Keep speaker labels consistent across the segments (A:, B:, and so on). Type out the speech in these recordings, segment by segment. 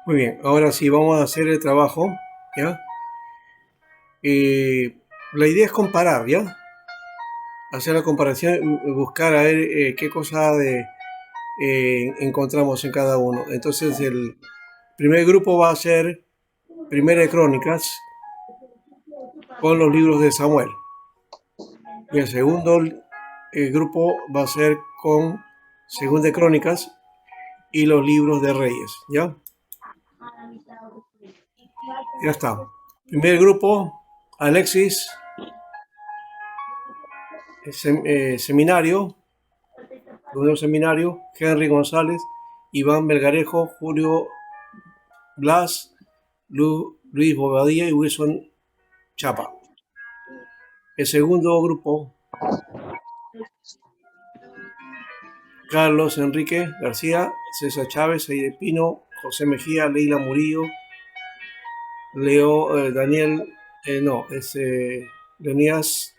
A: Muy bien, ahora sí vamos a hacer el trabajo, ¿ya? La idea es comparar, ¿ya? Hacer la comparación, buscar a ver qué cosa encontramos en cada uno. Entonces el primer grupo va a ser Primera de Crónicas con los libros de Samuel. Y el segundo grupo va a ser con Segunda de Crónicas y los libros de Reyes, ¿ya? Ya está. Primer grupo, Alexis, seminario, segundo seminario, Henry González, Iván Melgarejo, Julio Blas, Luis Bobadilla y Wilson Chapa. El segundo grupo, Carlos Enrique García, César Chávez, Aide Pino, José Mejía, Leila Murillo, Leo Daniel, no, es Leonidas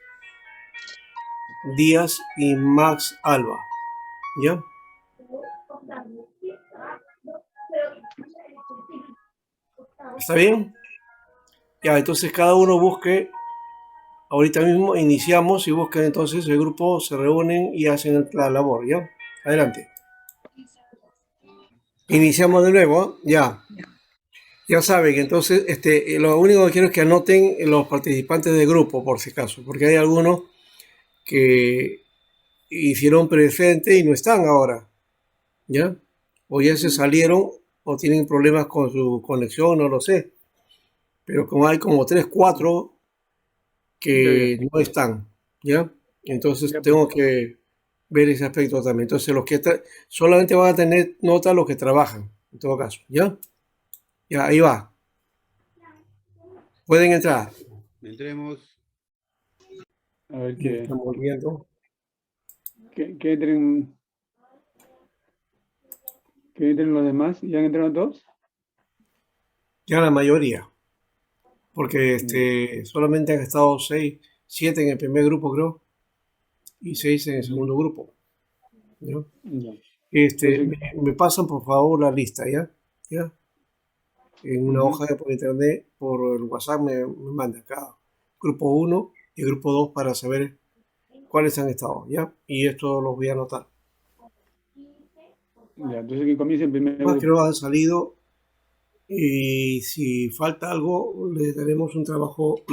A: Díaz y Max Alba. ¿Ya? ¿Está bien? Ya, entonces cada uno busque, ahorita mismo iniciamos y busquen entonces el grupo, se reúnen y hacen la labor, ¿ya? Adelante. Iniciamos de nuevo, ¿eh? Ya. Ya saben, entonces, lo único que quiero es que anoten los participantes del grupo, por si acaso, porque hay algunos que hicieron presente y no están ahora, ¿ya? O ya se salieron o tienen problemas con su conexión, no lo sé. Pero como hay como 3 4
B: Ya, ya,
A: que no están, ¿ya? Entonces
B: ya,
A: tengo
B: profesor.
A: que ver ese aspecto también. Entonces solamente van a tener nota los que trabajan, en todo caso, ¿ya? Ya, ahí va. Pueden entrar.
C: Entremos.
B: A ver
A: Estamos viendo.
B: que entren, que entren los demás. ¿Ya han entrado todos?
A: Ya la mayoría, porque
B: Ya,
A: solamente han estado 6 7 en el primer grupo, creo, y 6 en el
B: ujú,
A: segundo grupo, ¿ya?
B: ya.
A: Este,
B: Entonces,
A: me, me pasan por favor la lista, ¿ya? ¿Ya? En una
B: ujú,
A: hoja de por internet, por el WhatsApp me manda acá grupo uno y grupo 2 para saber cuáles han estado, ¿ya? Y esto los voy a anotar.
B: ya. Entonces que comience el primer
A: Más que
B: grupo.
A: no han salido y si falta algo, les daremos un trabajo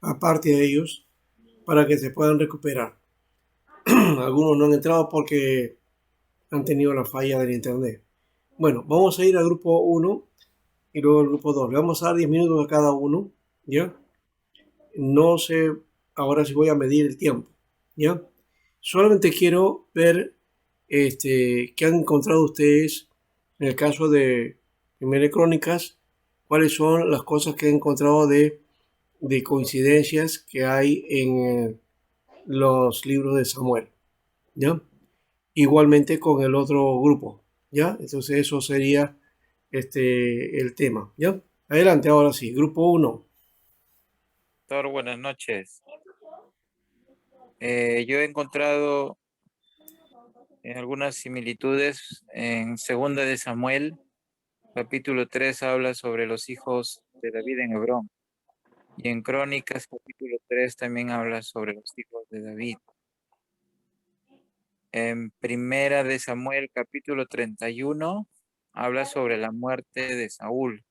A: aparte de ellos para que se puedan recuperar. Algunos no han entrado porque han tenido la falla del internet. Bueno, vamos a ir al grupo uno y luego al grupo 2. Le vamos a dar 10 minutos a cada uno, ¿ya? No sé ahora si voy a medir el tiempo, ¿ya? Solamente quiero ver qué han encontrado ustedes en el caso de Primera Crónicas, cuáles son las cosas que han encontrado de coincidencias que hay en los libros de Samuel, ¿ya? Igualmente con el otro grupo, ¿ya? Entonces eso sería el tema, ¿ya? Adelante, ahora sí, grupo uno.
D: Doctor, buenas noches. Yo he encontrado algunas similitudes en Segunda de Samuel, capítulo 3 habla sobre los hijos de David en Hebrón. Y en Crónicas, capítulo 3 también habla sobre los hijos de David. En Primera de Samuel, capítulo 31 habla sobre la muerte de Saúl.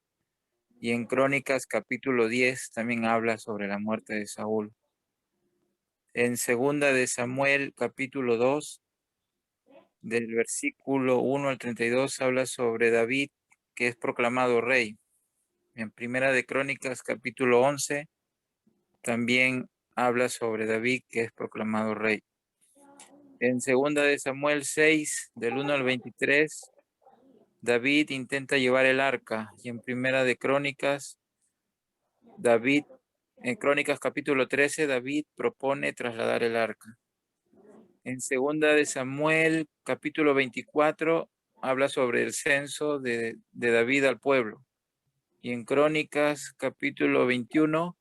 D: Y en Crónicas, capítulo 10 también habla sobre la muerte de Saúl. En Segunda de Samuel, capítulo 2 del versículo 1 al 32 habla sobre David, que es proclamado rey. En Primera de Crónicas, capítulo 11, también habla sobre David, que es proclamado rey. En Segunda de Samuel 6, del 1 al 23, David intenta llevar el arca. Y en Primera de Crónicas, en Crónicas capítulo 13, David propone trasladar el arca. En Segunda de Samuel, capítulo 24, habla sobre el censo de David al pueblo. Y en Crónicas, capítulo 21,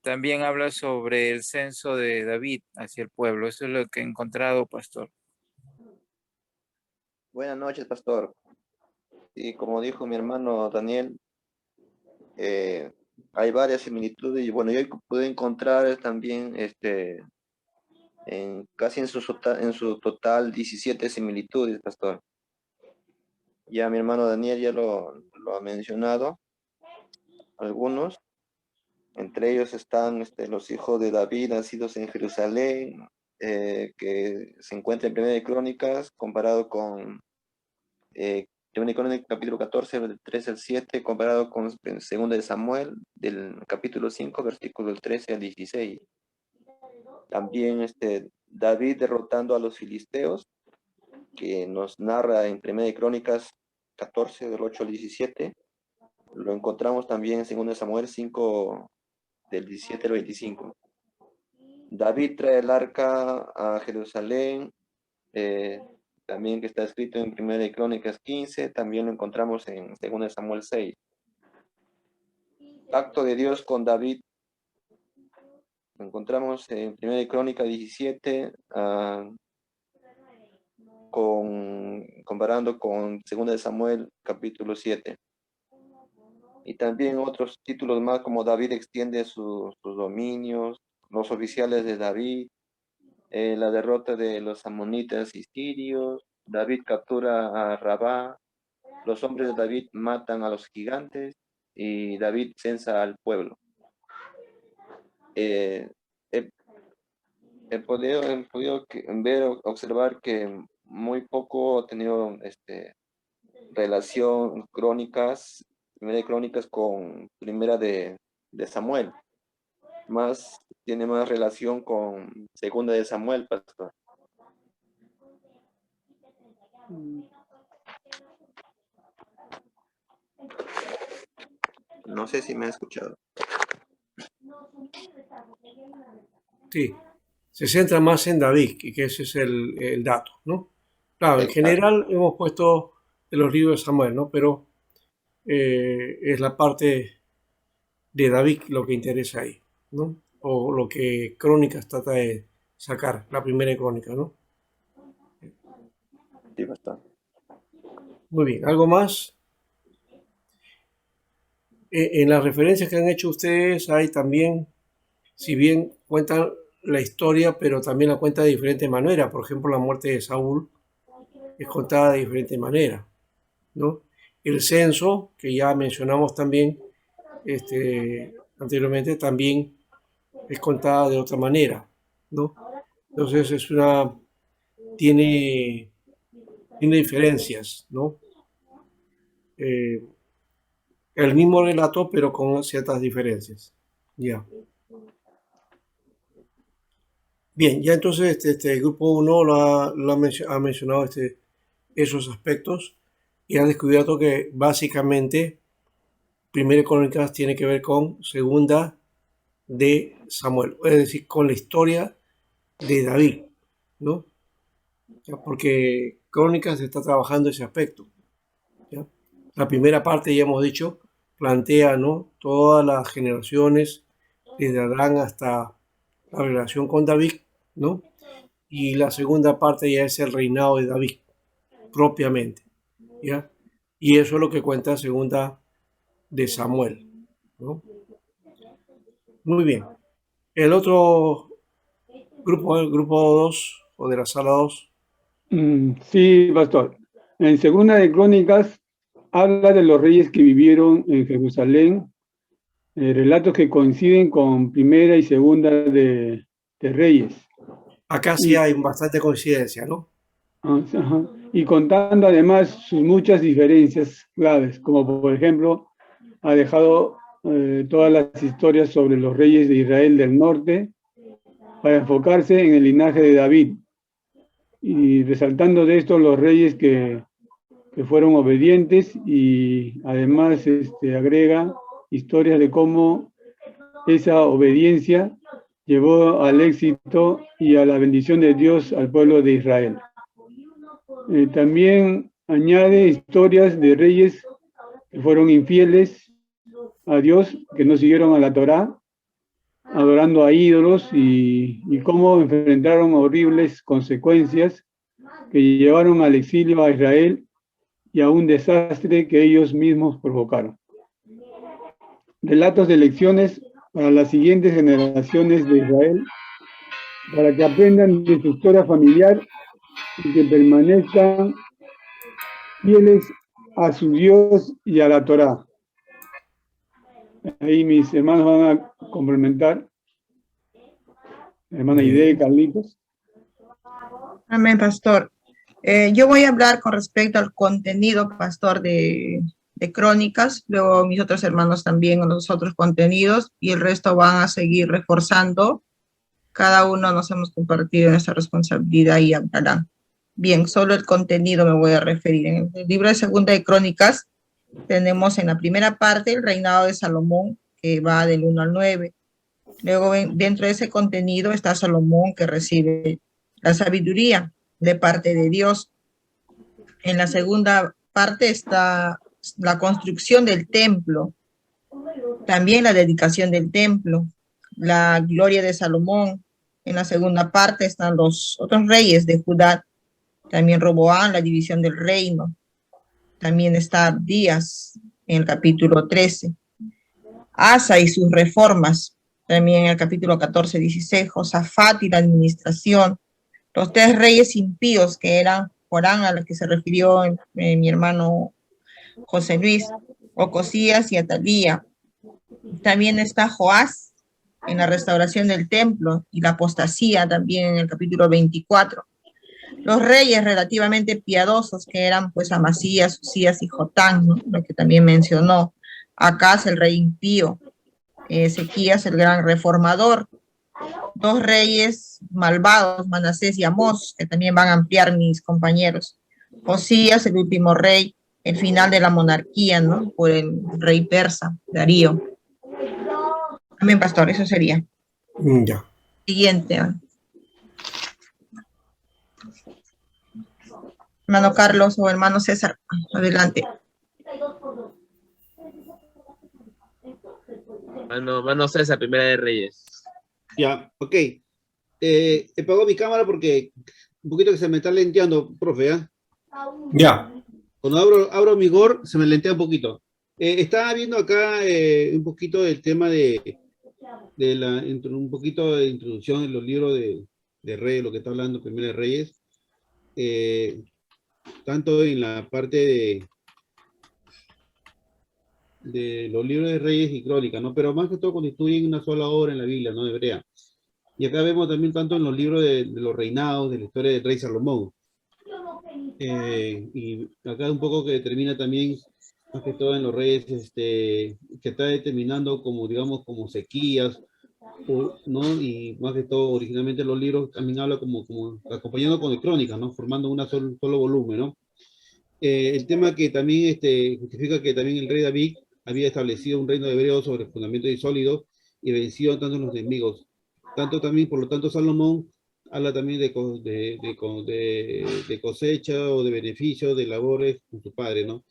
D: también habla sobre el censo de David hacia el pueblo. Eso es lo que he encontrado, pastor.
E: Buenas noches, pastor.
C: Y como dijo mi hermano Daniel, hay varias similitudes y bueno, yo pude encontrar también casi en su total 17 similitudes, pastor. Ya mi hermano Daniel ya lo ha mencionado, algunos. Entre ellos están los hijos de David nacidos en Jerusalén, que se encuentra en Primera de Crónicas, comparado con Primera de Crónicas capítulo 14, del 3 al 7, comparado con Segunda de Samuel, del capítulo 5, versículo del 13 al 16. También David derrotando a los filisteos, que nos narra en Primera de Crónicas 14, del 8 al 17. Lo encontramos también en Segunda de Samuel 5, del 17 al 25. David trae el arca a Jerusalén, también que está escrito en Primera de Crónicas 15, también lo encontramos en Segunda de Samuel 6. Pacto de Dios con David, lo encontramos en Primera de Crónicas 17, comparando con Segunda de Samuel capítulo 7. Y también otros títulos más, como David extiende sus dominios, los oficiales de David, la derrota de los amonitas y sirios, David captura a Rabá, los hombres de David matan a los gigantes y David censa al pueblo. He podido observar que muy poco ha tenido relación Primera de Crónicas con Primera de Samuel. Tiene más relación con Segunda de Samuel, pastor. No sé si me ha escuchado.
A: Sí, se centra más en David, que ese es el dato, ¿no? Claro, en general hemos puesto en los libros de Samuel, ¿no? Pero es la parte de David lo que interesa ahí, ¿no? O lo que Crónicas trata de sacar, la primera de Crónicas, ¿no?
C: Sí, bastante.
A: Muy bien, ¿algo más? En las referencias que han hecho ustedes hay también, si bien cuentan la historia, pero también la cuenta de diferente manera. Por ejemplo, la muerte de Saúl es contada de diferente manera, ¿no? El censo, que ya mencionamos también anteriormente, también es contada de otra manera, ¿no? Entonces tiene diferencias, ¿no? El mismo relato, pero con ciertas diferencias. Ya. Bien, ya entonces el grupo 1 ha mencionado esos aspectos y ha descubierto que básicamente Primera Crónicas tiene que ver con Segunda de Samuel, es decir, con la historia de David, ¿no? Ya, porque Crónicas está trabajando ese aspecto. ¿Ya? La primera parte, ya hemos dicho, plantea, ¿no?, todas las generaciones desde Adán hasta la relación con David, ¿no? Y la segunda parte ya es el reinado de David, propiamente, ¿ya? Y eso es lo que cuenta Segunda de Samuel, ¿no? Muy bien. El otro grupo, el grupo 2 o de la sala 2.
B: Sí, pastor. En Segunda de Crónicas habla de los reyes que vivieron en Jerusalén, relatos que coinciden con Primera y Segunda de Reyes.
A: Acá sí hay bastante coincidencia, ¿no?
B: Ajá. Y contando además sus muchas diferencias claves, como por ejemplo, ha dejado todas las historias sobre los reyes de Israel del norte para enfocarse en el linaje de David, y resaltando de esto los reyes que fueron obedientes, y además agrega historias de cómo esa obediencia llevó al éxito y a la bendición de Dios al pueblo de Israel. También añade historias de reyes que fueron infieles a Dios, que no siguieron a la Torá, adorando a ídolos, y cómo enfrentaron horribles consecuencias que llevaron al exilio a Israel y a un desastre que ellos mismos provocaron. Relatos de lecciones para las siguientes generaciones de Israel, para que aprendan de su historia familiar y que permanezcan fieles a su Dios y a la Torá. Ahí mis hermanos van a complementar. Hermana Ide, Carlitos.
E: Amén, pastor. Yo voy a hablar con respecto al contenido, pastor, de Crónicas, luego mis otros hermanos también con los otros contenidos, y el resto van a seguir reforzando. Cada uno nos hemos compartido esa responsabilidad y hablarán. Bien, solo el contenido me voy a referir. En el libro de Segunda de Crónicas tenemos en la primera parte el reinado de Salomón, que va del 1 al 9. Luego dentro de ese contenido está Salomón, que recibe la sabiduría de parte de Dios. En la segunda parte está la construcción del templo, también la dedicación del templo, la gloria de Salomón. En la segunda parte están los otros reyes de Judá, también Roboam, la división del reino. También está Abdías en el capítulo 13. Asa y sus reformas, también en el capítulo 14-16. Josafat y la administración. Los 3 reyes impíos que eran Joram, a los que se refirió mi hermano José Luis, Ocosías y Atalía. También está Joás en la restauración del templo y la apostasía también en el capítulo 24. Los reyes relativamente piadosos que eran pues Amasías, Usías y Jotán, ¿no? Lo que también mencionó. Acaz, el rey impío. Ezequías, el gran reformador. 2 reyes malvados, Manasés y Amós, que también van a ampliar mis compañeros. Josías, el último rey, el final de la monarquía, ¿no? Por el rey persa, Darío. Amén, pastor, eso sería.
A: Ya.
E: Siguiente. Hermano Carlos o hermano César, adelante.
F: Mano César, Primera de Reyes.
G: Ya, ok. He apagado mi cámara porque un poquito que se me está lenteando, profe, ¿eh?
A: Ya.
G: Cuando abro mi GOR, se me lentea un poquito. Estaba viendo acá un poquito del tema un poquito de introducción en los libros de Reyes, lo que está hablando Primera de Reyes. Tanto en la parte de los libros de Reyes y Crónicas, ¿no? Pero más que todo constituyen una sola obra en la Biblia, ¿no? Hebrea. Y acá vemos también tanto en los libros de los reinados, de la historia del rey Salomón. Y acá un poco que determina también, más que todo en los reyes, que está determinando como, digamos, como sequías, ¿no? Y más que todo, originalmente los libros también habla como acompañando con crónicas, ¿no? Formando un solo volumen, ¿no? El tema que también justifica que también el rey David había establecido un reino hebreo sobre fundamento y sólido y venció tanto los enemigos. Tanto también, por lo tanto, Salomón habla también de cosecha o de beneficio de labores con su padre, ¿no?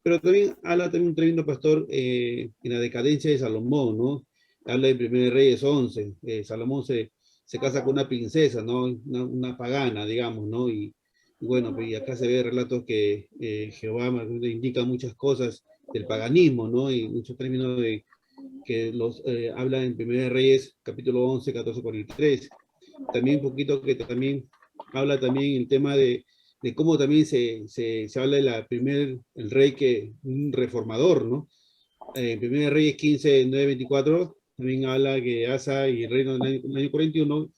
G: Pero también habla también un tremendo pastor en la decadencia de Salomón, ¿no? Habla en 1 Reyes 11. Salomón se casa con una princesa, ¿no? Una pagana, digamos, ¿no? Y bueno, pues y acá se ve relatos que Jehová indica muchas cosas del paganismo, ¿no? Y muchos términos que los habla en 1 Reyes, capítulo 11, 14, 43. También un poquito que también habla también el tema de cómo también se habla de el rey un reformador, ¿no? En 1 Reyes 15, 9, 24, también habla que Asa y el reino en el año 41,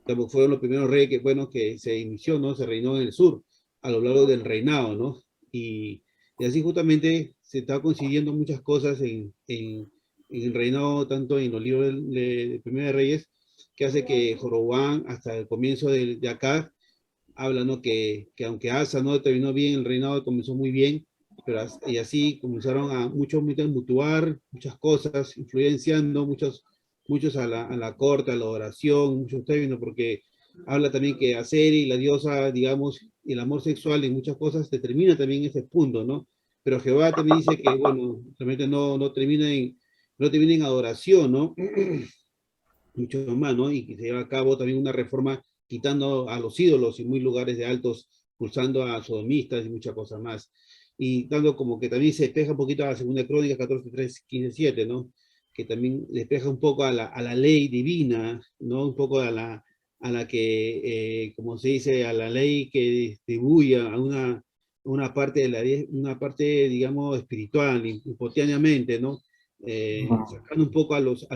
G: también fueron los primeros reyes que se inició, ¿no? Se reinó en el sur, a lo largo del reinado, ¿no? Y así justamente se está consiguiendo muchas cosas en el reinado, tanto en los libros de Primera de Reyes, que hace que Joroboam, hasta el comienzo de acá, habla, ¿no? Que aunque Asa no terminó bien, el reinado comenzó muy bien, pero y así comenzaron a muchos mutuar muchas cosas, influenciando muchos a la corte, a la oración, muchos términos, porque habla también que Aceri, la diosa, digamos, y el amor sexual en muchas cosas determina también ese punto, ¿no? Pero Jehová también dice que, bueno, realmente no termina en adoración, ¿no? Mucho más, ¿no? Y que se lleva a cabo también una reforma quitando a los ídolos y muy lugares de altos, pulsando a sodomistas y muchas cosas más. y dando como que también se despeja un poquito a la segunda crónica 14, 3, 15, 7, ¿no? Que también despeja un poco a la ley divina, ¿no? Un poco a la que, como se dice, a la ley que distribuye a una parte una parte, digamos, espiritual, hipoteáneamente, ¿no? Sacando un poco a los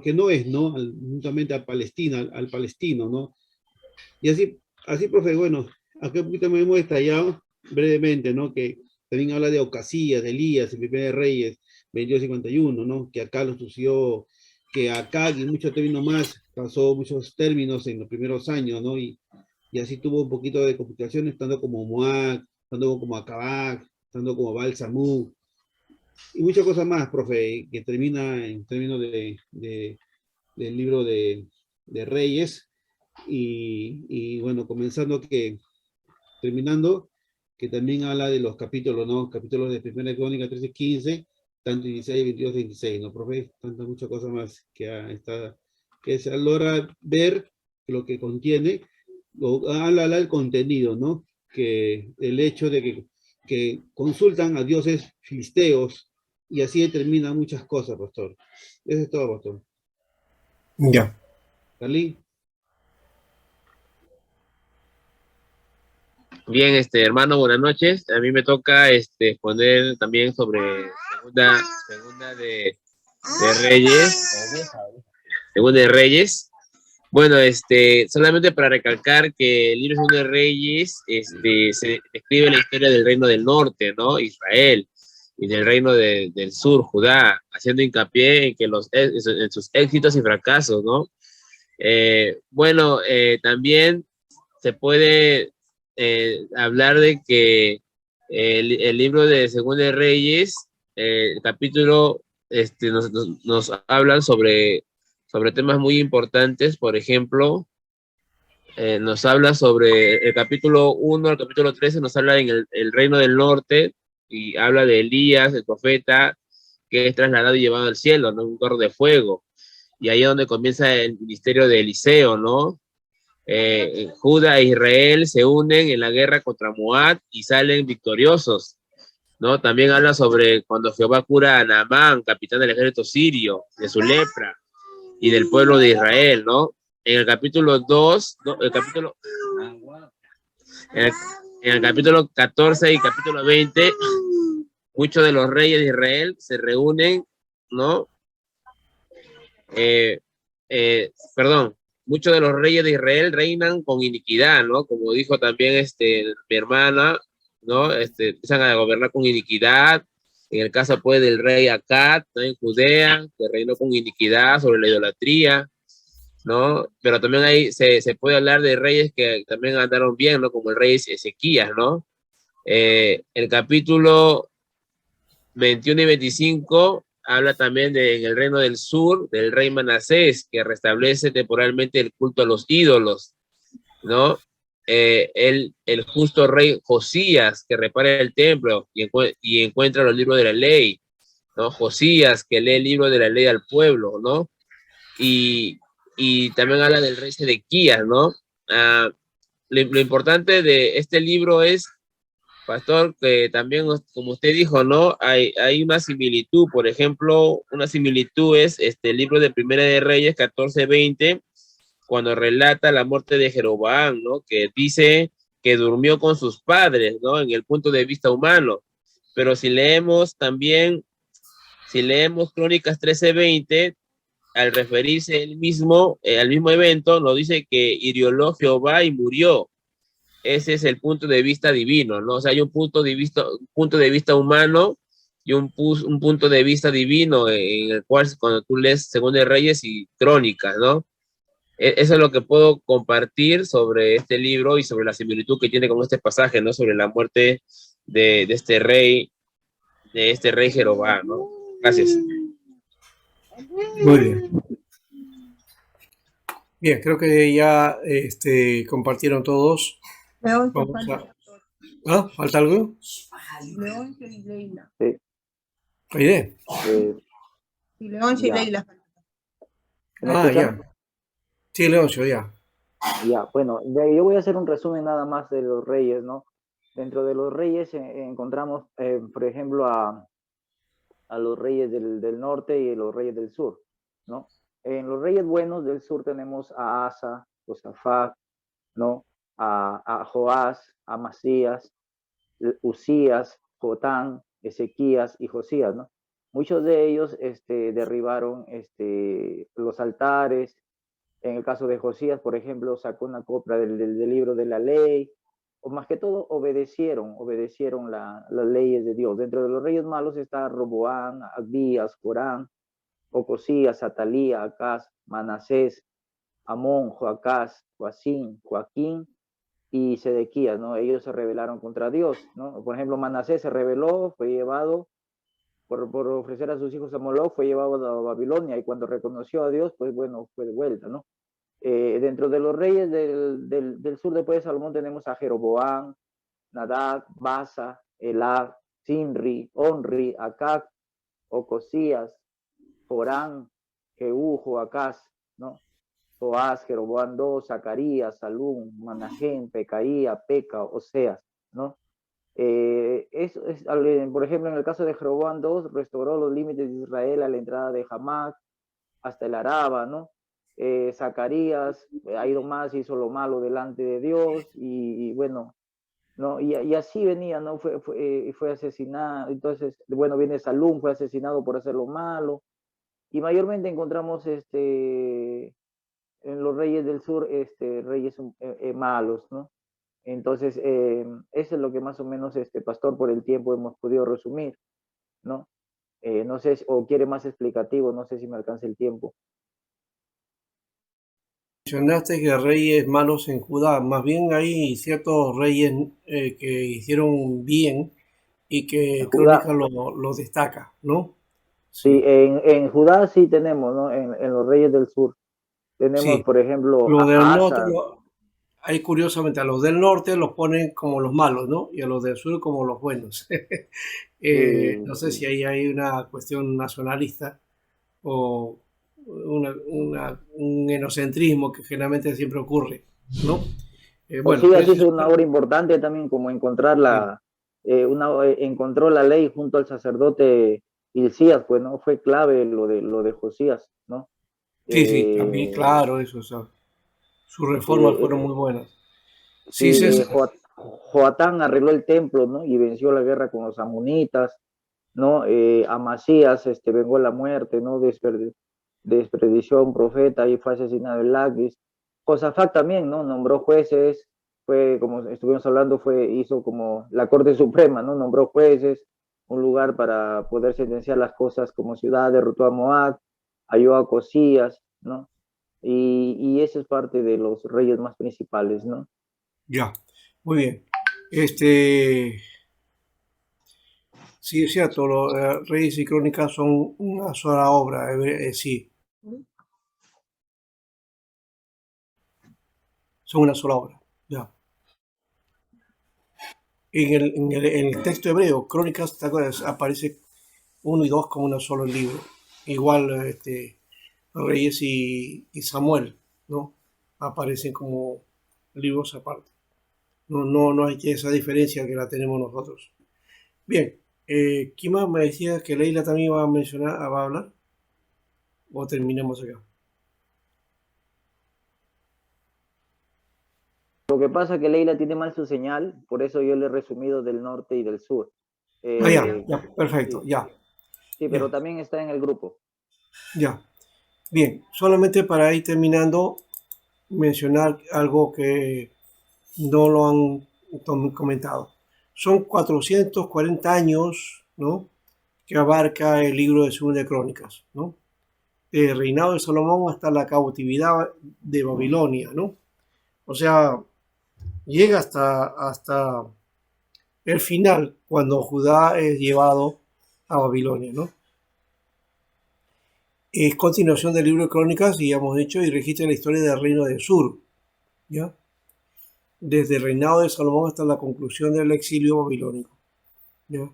G: que no es, ¿no? Juntamente a Palestina, al palestino, ¿no? Y así, profe, bueno, acá un poquito me hemos detallado brevemente, ¿no? Que también habla de Ocasías, de Elías, en Primera de Reyes, 22:51, ¿no? Que acá lo sucedió, que acá y mucho término más, pasó muchos términos en los primeros años, ¿no? Y así tuvo un poquito de complicaciones, estando como Moab, estando como Acabac, estando como Balsamú, y muchas cosas más, profe, que termina en términos del libro de Reyes, y bueno, terminando, que también habla de los capítulos, ¿no? Capítulos de Primera Crónica 13, 15, tanto 16, 22, 26, ¿no, profe? Tantas muchas cosas más que se logra ver lo que contiene, habla del contenido, ¿no? Que el hecho de que consultan a dioses filisteos y así determina muchas cosas, pastor. Eso es todo, pastor.
A: Ya.
G: Carlín.
F: Bien, hermano, buenas noches. A mí me toca exponer también sobre segunda de Reyes. Segunda de Reyes. Bueno, solamente para recalcar que el libro Segundo de Reyes se describe la historia del reino del norte, ¿no? Israel, y del reino del sur, Judá, haciendo hincapié en que en sus éxitos y fracasos, ¿no? Bueno, también se puede hablar de que el libro de Segunda de Reyes, el capítulo, nos hablan sobre temas muy importantes. Por ejemplo, nos habla sobre el capítulo 1 al capítulo 13, nos habla en el reino del norte, y habla de Elías, el profeta, que es trasladado y llevado al cielo, ¿no? Un carro de fuego. Y ahí es donde comienza el ministerio de Eliseo, ¿no? Judá e Israel se unen en la guerra contra Moab y salen victoriosos, ¿no? También habla sobre cuando Jehová cura a Naamán, capitán del ejército sirio, de su lepra, y del pueblo de Israel, ¿no? En el capítulo 2, ¿no? En el capítulo 14 y capítulo 20, muchos de los reyes de Israel se reúnen, ¿no? Perdón, muchos de los reyes de Israel reinan con iniquidad, ¿no? Como dijo también mi hermana, ¿no? Empiezan a gobernar con iniquidad. En el caso, pues, del rey Acab, ¿no? En Judea, que reinó con iniquidad sobre la idolatría, ¿no? Pero también ahí se puede hablar de reyes que también andaron bien, ¿no? Como el rey Ezequías, ¿no? El capítulo 21 y 25 habla también en el reino del sur, del rey Manasés, que restablece temporalmente el culto a los ídolos, ¿no? El justo rey Josías, que repara el templo y encuentra los libros de la ley, ¿no? Josías, que lee el libro de la ley al pueblo, ¿no? Y también habla del rey Sedequías, ¿no? Lo importante de este libro es, pastor, que también, como usted dijo, ¿no? Hay una similitud. Por ejemplo, una similitud es el libro de Primera de Reyes 14:20, cuando relata la muerte de Jeroboam, ¿no? Que dice que durmió con sus padres, ¿no? En el punto de vista humano. Pero si leemos Crónicas 13:20, al referirse él mismo al mismo evento, nos dice que hirió Jehová y murió. Ese es el punto de vista divino, ¿no? O sea, hay un punto de vista humano y un punto de vista divino, en el cual, cuando tú lees Segunda de Reyes y Crónicas, ¿no? Eso es lo que puedo compartir sobre este libro y sobre la similitud que tiene con este pasaje, ¿no? Sobre la muerte de este rey Jeroboam, ¿no? Gracias.
A: Muy bien. Bien, creo que ya compartieron todos.
E: León,
A: Vamos
E: falta.
A: ¿Ah? ¿Falta algo?
E: León y Leila.
H: Sí,
A: ¿Aide?
E: Y León y
H: ya.
E: Leila.
H: ¿Me
A: Ah,
H: escuchan?
A: ya. Sí, Leoncio, ya.
H: Ya, bueno, yo voy a hacer un resumen nada más de los reyes, ¿no? Dentro de los reyes encontramos, por ejemplo, a los reyes del norte y los reyes del sur, ¿no? En los reyes buenos del sur tenemos a Asa, Josafat, ¿no? A Joás, a Amasías, Usías, Jotán, Ezequías y Josías, ¿no? Muchos de ellos derribaron los altares. En el caso de Josías, por ejemplo, sacó una copia del libro de la ley, o más que todo obedecieron las leyes de Dios. Dentro de los reyes malos está Roboán, Abías, Corán, Ocosías, Atalía, Acaz, Manasés, Amón, Joacás, Joacín, Joaquín y Sedequías, ¿no? Ellos se rebelaron contra Dios, ¿no? Por ejemplo, Manasés se rebeló, fue llevado por ofrecer a sus hijos a Moloch, fue llevado a Babilonia, y cuando reconoció a Dios, pues bueno, fue de vuelta, ¿no? Dentro de los reyes del sur después de Salomón tenemos a Jeroboam, Nadab, Basa, Elad, Sinri, Onri, Acac, Ocosías, Jorán, Jehú, Joacás, ¿no? Joás, Jeroboam II, Zacarías, Salum, Manahem, Pecaía, Peca, Oseas, ¿no? Por ejemplo, en el caso de Jeroboam II, restauró los límites de Israel a la entrada de Hamac hasta el Araba, ¿no? Zacarías ha ido más, hizo lo malo delante de Dios, y bueno, ¿no? Y así venía, ¿no? Fue asesinado. Entonces, bueno, viene Salum, fue asesinado por hacer lo malo, y mayormente encontramos en los reyes del sur, reyes malos, ¿no? Entonces, eso es lo que más o menos, pastor, por el tiempo hemos podido resumir, ¿no? No sé, o quiere más explicativo, no sé si me alcanza el tiempo.
A: Mencionaste que reyes malos en Judá, más bien hay ciertos reyes que hicieron bien y que
H: Judá,
A: Crónica lo destaca, ¿no?
H: sí,
A: Sí,
H: en Judá sí tenemos, ¿no? En los reyes del sur tenemos,
A: sí.
H: por ejemplo,
A: Los del
H: a
A: norte,
H: Asa.
A: hay curiosamente a los del norte los ponen como los malos, ¿no? Y a los del sur como los buenos. No sé si
H: Sí.
A: ahí hay una cuestión nacionalista o un egocentrismo que generalmente siempre ocurre, ¿no? Bueno,
H: Josías
A: eso es
H: hizo una obra importante también, como
A: bien.
H: encontró la ley junto al sacerdote Hilcías, pues, ¿no? Fue clave lo de Josías, ¿no?
A: Sí, sí, también,
H: Eh,
A: claro, eso, o sea, sus
H: sí,
A: reformas fueron muy buenas. Sí,
H: sí,
A: César.
H: Joatán arregló el templo, ¿no? Y venció la guerra con los amonitas, ¿no? Amasías vengó la muerte, ¿no? Desperdició a un profeta y fue asesinado en Laquis. Josafat también, ¿no? Nombró jueces, fue, como estuvimos hablando, hizo como la Corte Suprema, ¿no? Nombró jueces, un lugar para poder sentenciar las cosas como ciudad, derrotó a Moab, ayudó a Cosías, ¿no? Y eso es parte de los reyes más principales, ¿no?
A: Ya, muy bien. Sí, es cierto, los Reyes y Crónicas son una sola obra, sí, son una sola obra. Ya. En el texto hebreo, Crónicas, ¿te acuerdas? Aparece uno y dos como un solo libro. Igual Reyes y Samuel, ¿no? Aparecen como libros aparte. No, no, no hay esa diferencia que la tenemos nosotros. Bien, ¿quién más me decía que Leila también va a mencionar, va a hablar? ¿O terminamos acá?
H: Lo que pasa es que Leila tiene mal su señal, por eso yo le he resumido del norte y del sur.
A: Ah, ya,
H: Eh,
A: ya, perfecto,
H: sí,
A: ya,
H: sí,
A: ya,
H: pero también está en el grupo.
A: ya. Bien, solamente para ir terminando, mencionar algo que no lo han comentado. Son 440 años, ¿no? Que abarca el libro de Segunda de Crónicas, ¿no? Del reinado de Salomón hasta la cautividad de Babilonia, ¿no? O sea, llega hasta el final, cuando Judá es llevado a Babilonia, ¿no? Es continuación del libro de Crónicas, y ya hemos dicho, y registra la historia del reino del sur, ¿ya? Desde el reinado de Salomón hasta la conclusión del exilio babilónico, ¿ya?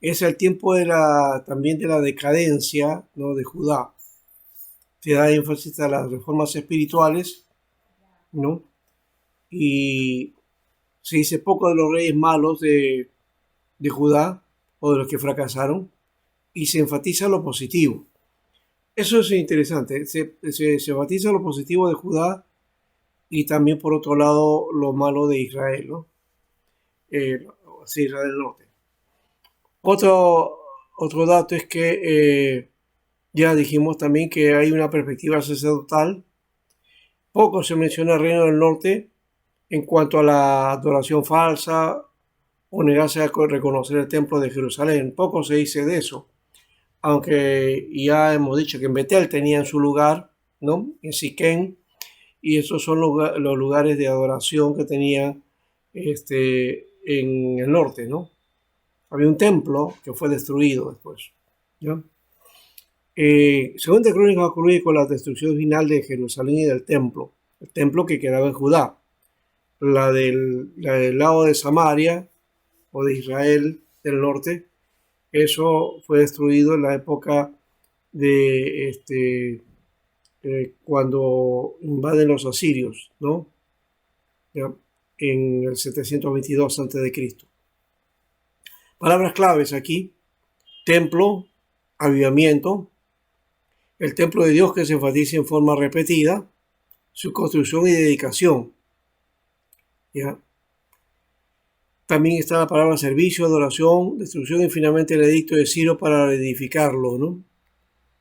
A: Es el tiempo también de la decadencia, ¿no? De Judá. Se da énfasis a las reformas espirituales, ¿no? Y se dice poco de los reyes malos de Judá o de los que fracasaron y se enfatiza lo positivo. Eso es interesante, se enfatiza lo positivo de Judá y también por otro lado lo malo de Israel, ¿no? Sí, Israel del Norte. Otro dato es que ya dijimos también que hay una perspectiva sacerdotal. Poco se menciona el Reino del Norte en cuanto a la adoración falsa o negarse a reconocer el templo de Jerusalén. Poco se dice de eso, aunque ya hemos dicho que en Betel tenían su lugar, ¿no? En Siquén, y esos son los lugares de adoración que tenían en el norte, ¿no? Había un templo que fue destruido después, ¿ya? Segunda Crónica concluye con la destrucción final de Jerusalén y del templo, el templo que quedaba en Judá. La del lado de Samaria o de Israel del norte, eso fue destruido en la época de cuando invaden los asirios, ¿no? ¿Ya? En el 722 a.C. Palabras claves aquí: templo, avivamiento, el templo de Dios que se enfatiza en forma repetida, su construcción y dedicación. ¿Ya? También está la palabra servicio, adoración, destrucción y finalmente el edicto de Ciro para edificarlo, ¿no?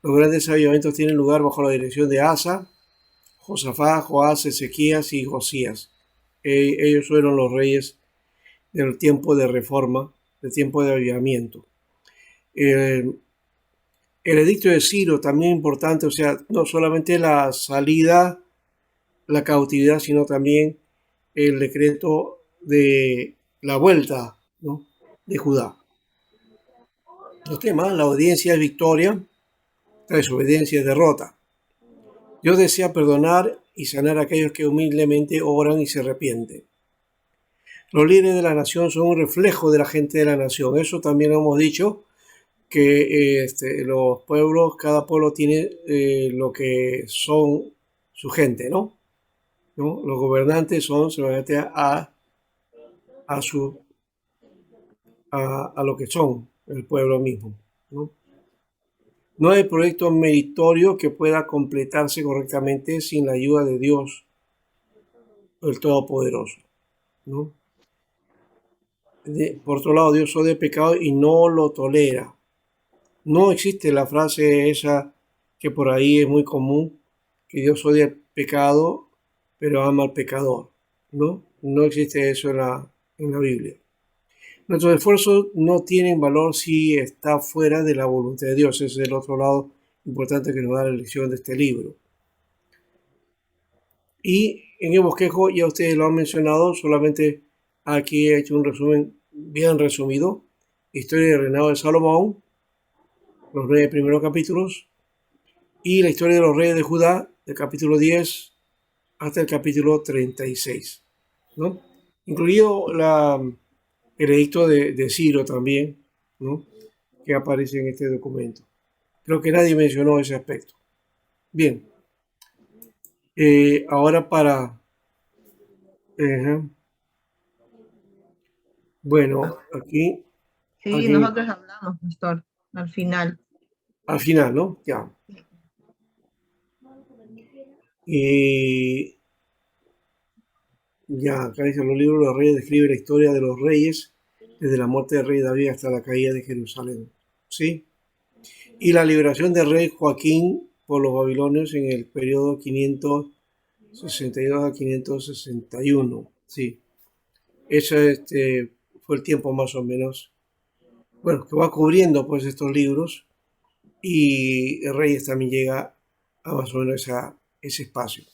A: Los grandes avivamientos tienen lugar bajo la dirección de Asa, Josafat, Joás, Ezequías y Josías. Ellos fueron los reyes del tiempo de reforma, del tiempo de avivamiento. El edicto de Ciro también importante, o sea, no solamente la salida, la cautividad, sino también el decreto de la vuelta, ¿no? De Judá. Los temas: la obediencia es victoria, la desobediencia es derrota. Dios desea perdonar y sanar a aquellos que humildemente oran y se arrepienten. Los líderes de la nación son un reflejo de la gente de la nación. Eso también hemos dicho, que los pueblos, cada pueblo tiene lo que son su gente, ¿no? Los gobernantes son solamente a lo que son el pueblo mismo, ¿no? No hay proyecto meritorio que pueda completarse correctamente sin la ayuda de Dios, el Todopoderoso, ¿no? Por otro lado, Dios odia el pecado y no lo tolera. No existe la frase esa que por ahí es muy común, que Dios odia el pecado, pero ama al pecador, ¿no? No existe eso en la Biblia. Nuestros esfuerzos no tienen valor si está fuera de la voluntad de Dios. Ese es el otro lado importante que nos da la lección de este libro. Y en el bosquejo, ya ustedes lo han mencionado, solamente aquí he hecho un resumen bien resumido. Historia del reinado de Salomón, los 9 primeros capítulos, y la historia de los reyes de Judá, del capítulo 10 hasta el capítulo 36, ¿no? Incluido el edicto de Ciro también, ¿no? Que aparece en este documento. Creo que nadie mencionó ese aspecto. Bien. Ahora para... bueno, aquí...
E: Sí, nosotros hablamos, pastor, al final.
A: Al final, ¿no? Ya. Ya, acá dice: los libros de los reyes describe la historia de los reyes desde la muerte del rey David hasta la caída de Jerusalén. ¿Sí? Y la liberación del rey Joaquín por los babilonios en el periodo 562 a 561. Sí. Ese fue el tiempo más o menos, bueno, que va cubriendo pues estos libros, y el Reyes también llega a más o menos ese espacio.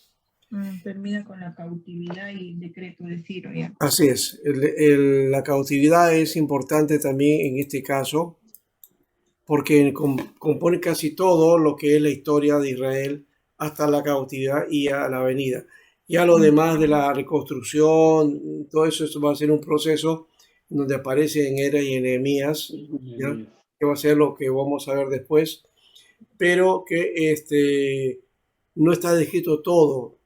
E: Termina con la cautividad y el decreto de Ciro, ya.
A: Así es. La cautividad es importante también en este caso, porque compone casi todo lo que es la historia de Israel hasta la cautividad y a la venida. Ya lo demás de la reconstrucción, todo eso va a ser un proceso donde aparece en Esdras y en Nehemías, ¿ya? Que va a ser lo que vamos a ver después, pero que no está descrito todo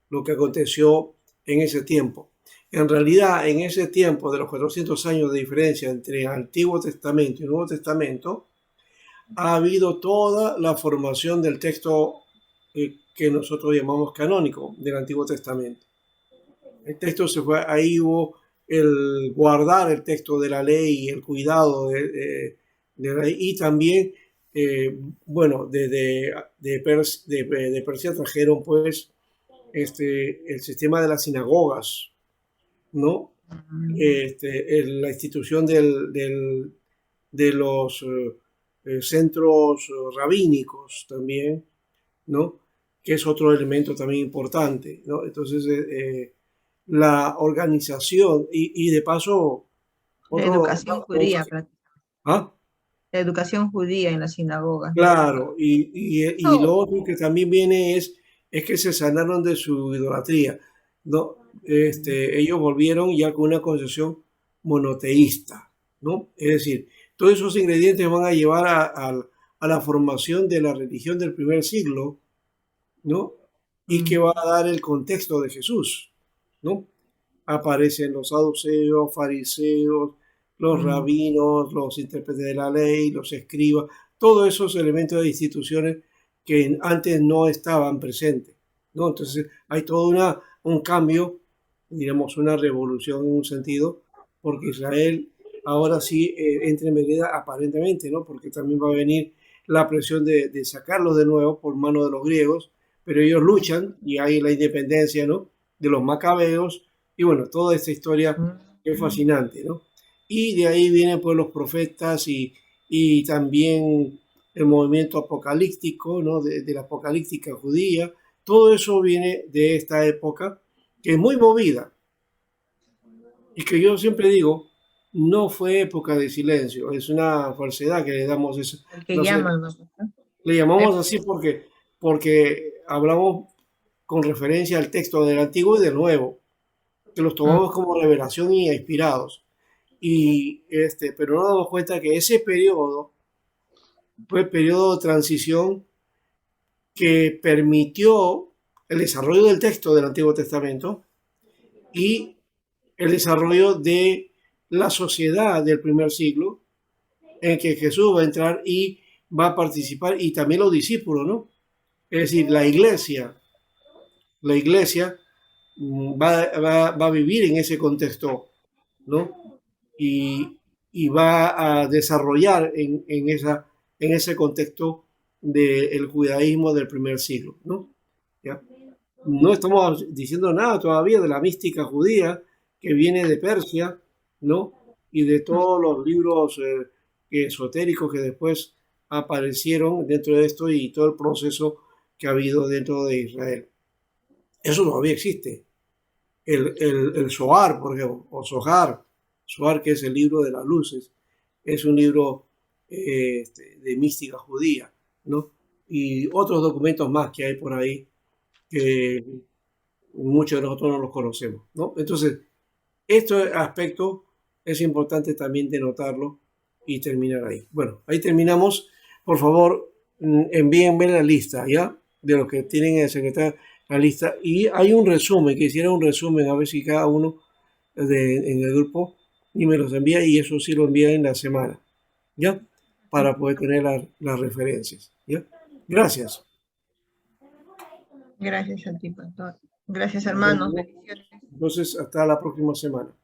A: lo que aconteció en ese tiempo. En realidad, en ese tiempo de los 400 años de diferencia entre Antiguo Testamento y Nuevo Testamento, ha habido toda la formación del texto que nosotros llamamos canónico del Antiguo Testamento. El texto se fue, ahí hubo el guardar el texto de la ley y el cuidado de la ley, y también, bueno, de Persia trajeron pues el sistema de las sinagogas, ¿no? La institución de los centros rabínicos también, ¿no? Que es otro elemento también importante, ¿no? Entonces, la organización y de paso,
E: La educación judía,
A: ¿ah?
E: la educación judía en la sinagoga.
A: Claro, y lo otro que también viene es que se sanaron de su idolatría, ¿no? Ellos volvieron ya con una concepción monoteísta, ¿no? Es decir, todos esos ingredientes van a llevar a la formación de la religión del primer siglo, ¿no? Y que va a dar el contexto de Jesús, ¿no? Aparecen los saduceos, fariseos, los rabinos, los intérpretes de la ley, los escribas, todos esos elementos de instituciones que antes no estaban presentes, ¿no? Entonces hay todo un cambio, digamos, una revolución en un sentido, porque Israel ahora sí entra en vereda aparentemente, ¿no? Porque también va a venir la presión de sacarlos de nuevo por mano de los griegos, pero ellos luchan y hay la independencia, ¿no? De los macabeos, y bueno, toda esta historia es fascinante, ¿no? Y de ahí vienen pues los profetas y también el movimiento apocalíptico, ¿no? De la apocalíptica judía. Todo eso viene de esta época que es muy movida y que yo siempre digo, no fue época de silencio, es una falsedad que le damos eso.
E: El que llaman, ¿no?
A: Le llamamos así porque hablamos con referencia al texto del Antiguo y del Nuevo, que los tomamos como revelación y inspirados. Pero no nos damos cuenta que ese periodo fue el periodo de transición que permitió el desarrollo del texto del Antiguo Testamento y el desarrollo de la sociedad del primer siglo, en que Jesús va a entrar y va a participar, y también los discípulos, ¿no? Es decir, la iglesia va a vivir en ese contexto, ¿no? Y va a desarrollar en ese contexto del judaísmo del primer siglo, ¿no? ¿Ya? No estamos diciendo nada todavía de la mística judía que viene de Persia, ¿no? Y de todos los libros esotéricos que después aparecieron dentro de esto y todo el proceso que ha habido dentro de Israel. Eso todavía existe. El Zohar, por ejemplo, o Zohar, que es el libro de las luces, es un libro de mística judía, ¿no? Y otros documentos más que hay por ahí que muchos de nosotros no los conocemos, ¿no? Entonces, este aspecto es importante también denotarlo y terminar ahí. Bueno, ahí terminamos. Por favor, envíenme la lista, ¿ya? De los que tienen el secretario la lista. Y hay un resumen, quisiera un resumen, a ver si cada uno en el grupo y me los envía, y eso sí lo envía en la semana, ¿ya? Para poder tener las referencias, ¿ya? Gracias.
E: Gracias a ti, pastor. Gracias, hermanos.
A: Entonces, hasta la próxima semana.